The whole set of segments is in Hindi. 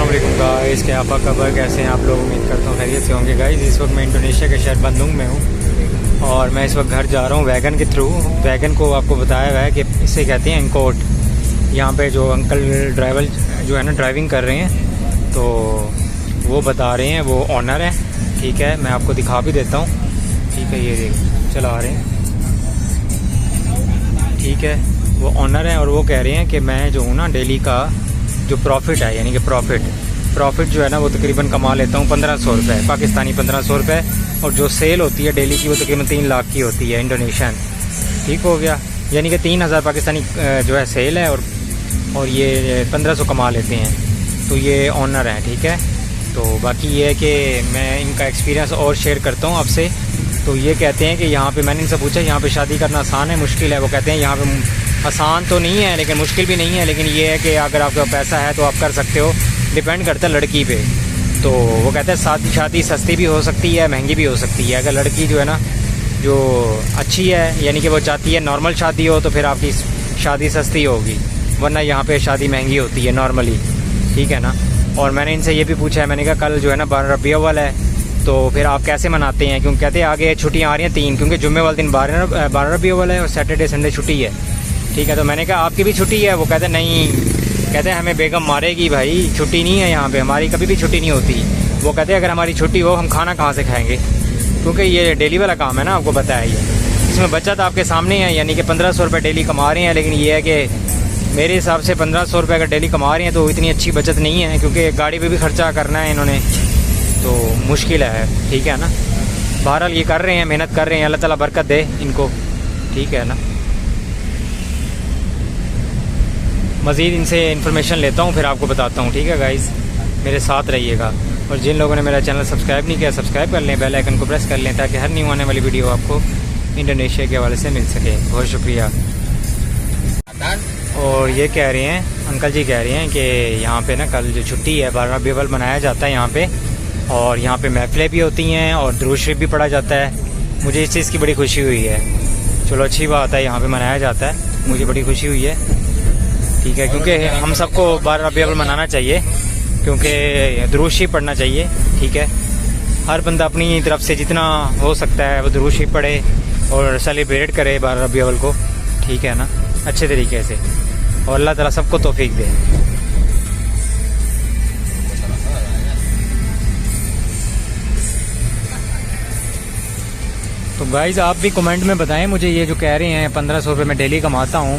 वालेकुम गाइस, क्या आपका खबर, कैसे हैं आप लोग। उम्मीद करता हूँ खैरियत से होंगे गाइस। इस वक्त मैं इंडोनेशिया के शहर बंदुंग में हूँ और मैं इस वक्त घर जा रहा हूँ वैगन के थ्रू। वैगन को आपको बताया हुआ है कि इसे कहते हैं एंकोट। यहाँ पे जो अंकल ड्राइवर जो है ना ड्राइविंग कर रहे हैं, तो वो बता रहे हैं, वो ऑनर है। ठीक है, मैं आपको दिखा भी देता हूँ। ठीक है, ये देख चला रहे हैं। ठीक है, वो ऑनर हैं और वो कह रहे हैं कि मैं जो हूँ ना डेली का जो प्रॉफिट है, यानी कि प्रॉफिट जो है ना वो तकरीबन कमा लेता हूँ 1500 रुपये पाकिस्तानी, 1500 रुपये। और जो सेल होती है डेली की वो तकरीबन 3 लाख की होती है इंडोनेशियन। ठीक हो गया, यानी कि 3000 पाकिस्तानी जो है सेल है और ये 1500 कमा लेते हैं। तो ये ऑनर हैं। ठीक है, तो बाकी ये है कि मैं इनका एक्सपीरियंस और शेयर करता हूँ आपसे। तो ये कहते हैं कि यहाँ पे मैंने इनसे पूछा यहाँ पे शादी करना आसान है मुश्किल है। वो कहते हैं यहाँ पे आसान तो नहीं है लेकिन मुश्किल भी नहीं है, लेकिन ये है कि अगर आपके पास पैसा है तो आप कर सकते हो, डिपेंड करता है लड़की पे। तो वो कहते हैं शादी सस्ती भी हो सकती है, महंगी भी हो सकती है। अगर लड़की जो है ना जो अच्छी है, यानी कि वो चाहती है नॉर्मल शादी हो, तो फिर आपकी शादी सस्ती होगी, वरना यहाँ पे शादी महंगी होती है नॉर्मली। ठीक है ना। और मैंने इनसे ये भी पूछा है, मैंने कहा कल जो है ना 12 रबीउल अव्वल है, तो फिर आप कैसे मनाते हैं, क्योंकि कहते हैं आगे छुट्टियाँ आ रही हैं 3, क्योंकि जुम्मे वाले दिन 12 रबीउल अव्वल है और सैटरडे संडे छुट्टी है। ठीक है, तो मैंने कहा आपकी भी छुट्टी है। वो कहते नहीं, कहते हैं हमें बेगम मारेगी भाई, छुट्टी नहीं है यहाँ पे, हमारी कभी भी छुट्टी नहीं होती। वो कहते हैं अगर हमारी छुट्टी हो हम खाना कहाँ से खाएंगे, क्योंकि ये डेली वाला काम है ना, आपको पता है। ये इसमें बचत आपके सामने है, यानी कि 1500 रुपये डेली कमा रहे हैं। लेकिन ये है कि मेरे हिसाब से 1500 रुपये अगर डेली कमा रहे हैं तो इतनी अच्छी बचत नहीं है, क्योंकि गाड़ी पर भी खर्चा करना है इन्होंने, तो मुश्किल है। ठीक है ना। बहरहाल ये कर रहे हैं, मेहनत कर रहे हैं, अल्लाह ताला बरकत दे इनको। ठीक है ना। मज़ीद इनसे इन्फॉर्मेशन लेता हूँ, फिर आपको बताता हूँ। ठीक है गाइज़, मेरे साथ रहिएगा। और जिन लोगों ने मेरा चैनल सब्सक्राइब नहीं किया, सब्सक्राइब कर लें, बेल आइकन को प्रेस कर लें, ताकि हर न्यू आने वाली वीडियो आपको इंडोनेशिया के हवाले से मिल सके। बहुत शुक्रिया। और ये कह रहे हैं, अंकल जी कह रहे हैं कि यहाँ पे ना कल जो छुट्टी है 12 रबीउल अव्वल मनाया जाता है यहाँ पे, और यहाँ पे महफिलें भी होती हैं और दुरूद शरीफ भी पढ़ा जाता है। मुझे इस चीज़ की बड़ी खुशी हुई है। चलो अच्छी बात है, यहाँ पे मनाया जाता है, मुझे बड़ी खुशी हुई है। ठीक है, क्योंकि हम सबको 12 रबीउल अव्वल मनाना चाहिए, क्योंकि दुरूद शरीफ पढ़ना चाहिए। ठीक है, हर बंदा अपनी तरफ से जितना हो सकता है वो दुरूद शरीफ पढ़े और सेलिब्रेट करे 12 रबीउल अव्वल को। ठीक है ना, अच्छे तरीके से, और अल्लाह ताला सबको तौफीक दे। तो गाइज़ आप भी कमेंट में बताएं मुझे, ये जो कह रहे हैं 1500 रुपये मैं डेली कमाता हूँ,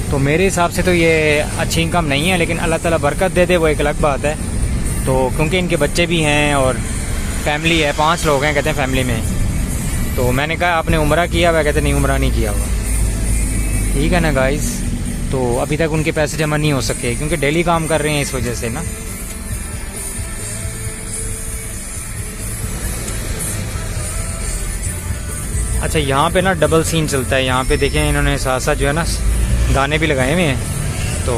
तो मेरे हिसाब से तो ये अच्छी इनकम नहीं है, लेकिन अल्लाह ताला बरकत दे दे वो एक अलग बात है। तो क्योंकि इनके बच्चे भी हैं और फैमिली है, 5 लोग हैं कहते हैं फैमिली में। तो मैंने कहा आपने उम्रा किया हुआ, कहते नहीं उम्रा नहीं किया हुआ। ठीक है ना गाइज़, तो अभी तक उनके पैसे जमा नहीं हो सके, क्योंकि डेली काम कर रहे हैं इस वजह से ना। अच्छा, यहाँ पे ना डबल सीन चलता है। यहाँ पे देखें इन्होंने साथ साथ जो है ना गाने भी लगाए हुए हैं, तो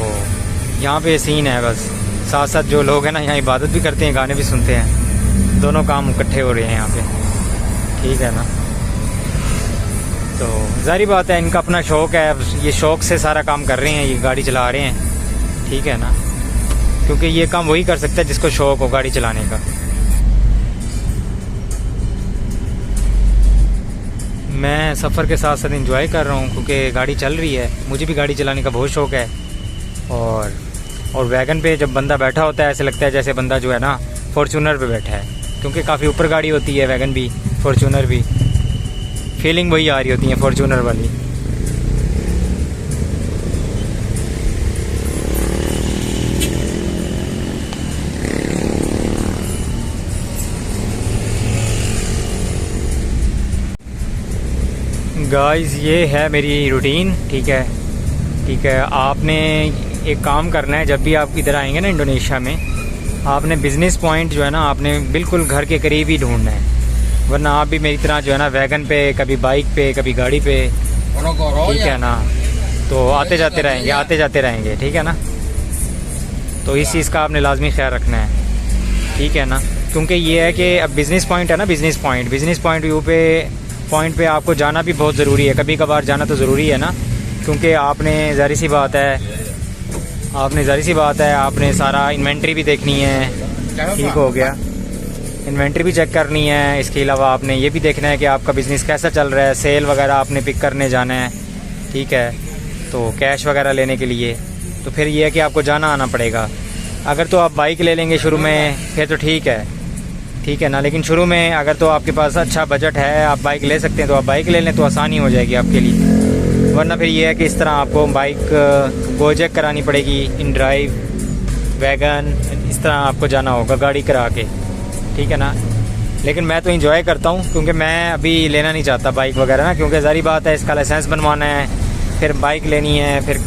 यहाँ पे सीन है बस। साथ साथ जो लोग हैं ना यहाँ इबादत भी करते हैं, गाने भी सुनते हैं, दोनों काम इकट्ठे हो रहे हैं यहाँ पे। ठीक है ना। तो ज़ाहिर बात है इनका अपना शौक़ है, ये शौक़ से सारा काम कर रहे हैं, ये गाड़ी चला रहे हैं। ठीक है ना, क्योंकि ये काम वही कर सकता है जिसको शौक़ हो गाड़ी चलाने का। मैं सफ़र के साथ साथ इंजॉय कर रहा हूँ, क्योंकि गाड़ी चल रही है, मुझे भी गाड़ी चलाने का बहुत शौक़ है। और वैगन पे जब बंदा बैठा होता है ऐसे लगता है जैसे बंदा जो है ना फॉर्चूनर पे बैठा है, क्योंकि काफ़ी ऊपर गाड़ी होती है वैगन भी, फॉर्चूनर भी। फीलिंग वही आ रही होती है फॉर्चूनर वाली। गाइस ये है मेरी रूटीन। ठीक है, ठीक है। आपने एक काम करना है, जब भी आप इधर आएंगे ना इंडोनेशिया में, आपने बिज़नेस पॉइंट जो है ना आपने बिल्कुल घर के करीब ही ढूंढना है, वरना आप भी मेरी तरह जो है ना वैगन पे, कभी बाइक पे, कभी गाड़ी पे, ठीक है ना, तो आते जाते रहेंगे। ठीक है ना। तो इस चीज़ का आपने लाजमी ख्याल रखना है। ठीक है ना, क्योंकि ये है कि अब बिज़नेस पॉइंट है ना, बिज़नेस पॉइंट पे आपको जाना भी बहुत ज़रूरी है, कभी कभार जाना तो ज़रूरी है ना, क्योंकि आपने ज़ाहिर सी बात है आपने ज़ाहिर सी बात है आपने सारा इन्वेंट्री भी देखनी है, ठीक हो गया, इन्वेंट्री भी चेक करनी है। इसके अलावा आपने ये भी देखना है कि आपका बिज़नेस कैसा चल रहा है, सेल वगैरह आपने पिक करने जाना है, ठीक है, तो कैश वगैरह लेने के लिए। तो फिर ये है कि आपको जाना आना पड़ेगा। अगर तो आप बाइक ले लेंगे शुरू में फिर तो ठीक है ना, लेकिन शुरू में अगर तो आपके पास अच्छा बजट है, आप बाइक ले सकते हैं, तो आप बाइक ले लें तो आसानी हो जाएगी आपके लिए। वरना फिर ये है कि इस तरह आपको बाइक गोजेक करानी पड़ेगी, इन ड्राइव, वैगन, इस तरह आपको जाना होगा गाड़ी करा के, ठीक है ना। लेकिन मैं तो इंजॉय करता हूँ क्योंकि मैं अभी लेना नहीं चाहता बाइक वगैरह ना, क्योंकि ज़ाहिर बात है इसका लाइसेंस बनवाना है, फिर बाइक लेनी है, फिर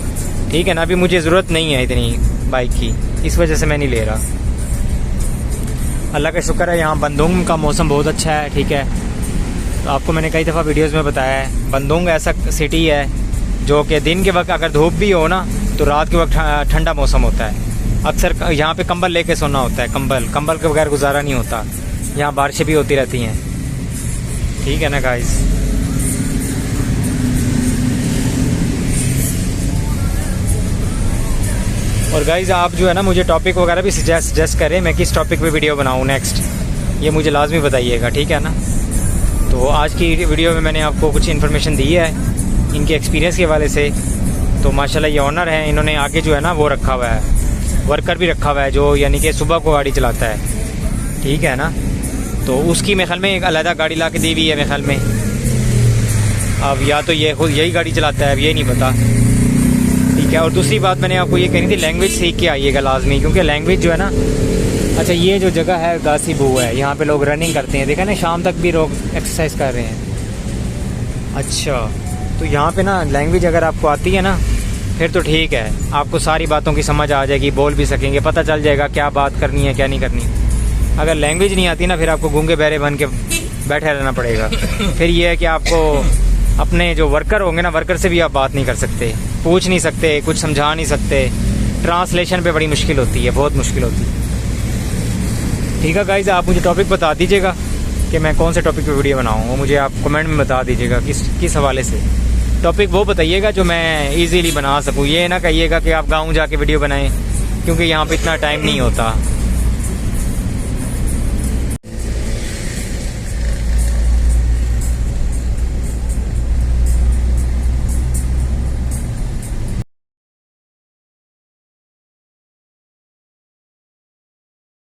ठीक है ना, अभी मुझे ज़रूरत नहीं है इतनी बाइक की, इस वजह से मैं नहीं ले रहा। अल्लाह का शुक्र है यहाँ बंदोंग का मौसम बहुत अच्छा है, ठीक है। तो आपको मैंने कई दफ़ा वीडियोस में बताया है, बंदोंग ऐसा सिटी है जो कि दिन के वक्त अगर धूप भी हो ना तो रात के वक्त ठंडा मौसम होता है। अक्सर यहाँ पे कंबल लेके सोना होता है, कंबल के बगैर गुजारा नहीं होता। यहाँ बारिशें भी होती रहती हैं, ठीक है ना गाइस। और गाइस आप जो है ना मुझे टॉपिक वगैरह भी सजेस्ट करें, मैं किस टॉपिक पे वीडियो बनाऊँ नेक्स्ट, ये मुझे लाजमी बताइएगा, ठीक है ना। तो आज की वीडियो में मैंने आपको कुछ इन्फॉर्मेशन दी है इनके एक्सपीरियंस के हवाले से। तो माशाल्लाह ये ऑनर हैं, इन्होंने आगे जो है ना वो रखा हुआ है, वर्कर भी रखा हुआ है जो यानी कि सुबह को गाड़ी चलाता है, ठीक है ना। तो उसकी मेरे ख्याल में एक अलग गाड़ी ला के दी हुई है मेरे ख्याल में। अब या तो ये खुद यही गाड़ी चलाता है, अब ये नहीं पता, ठीक है। और दूसरी बात मैंने आपको ये कहनी थी, लैंग्वेज सीख के आइएगा लाजमी, क्योंकि लैंग्वेज जो है ना, अच्छा ये जो जगह है गासीबू है, यहाँ पे लोग रनिंग करते हैं, देखा ना शाम तक भी लोग एक्सरसाइज कर रहे हैं। अच्छा तो यहाँ पे ना लैंग्वेज अगर आपको आती है ना फिर तो ठीक है, आपको सारी बातों की समझ आ जाएगी, बोल भी सकेंगे, पता चल जाएगा क्या बात करनी है क्या नहीं करनी। अगर लैंग्वेज नहीं आती ना फिर आपको गूंगे बहरे बन के बैठे रहना पड़ेगा। फिर ये है कि आपको अपने जो वर्कर होंगे ना, वर्कर से भी आप बात नहीं कर सकते, पूछ नहीं सकते, कुछ समझा नहीं सकते, ट्रांसलेशन पे बड़ी मुश्किल होती है, बहुत मुश्किल होती है, ठीक है गाइस। आप मुझे टॉपिक बता दीजिएगा कि मैं कौन से टॉपिक पे वीडियो बनाऊँ, वो मुझे आप कमेंट में बता दीजिएगा किस हवाले से। टॉपिक वो बताइएगा जो मैं इजीली बना सकूँ, ये ना कहिएगा कि आप गाँव जाके वीडियो बनाएं, क्योंकि यहाँ पे इतना टाइम नहीं होता।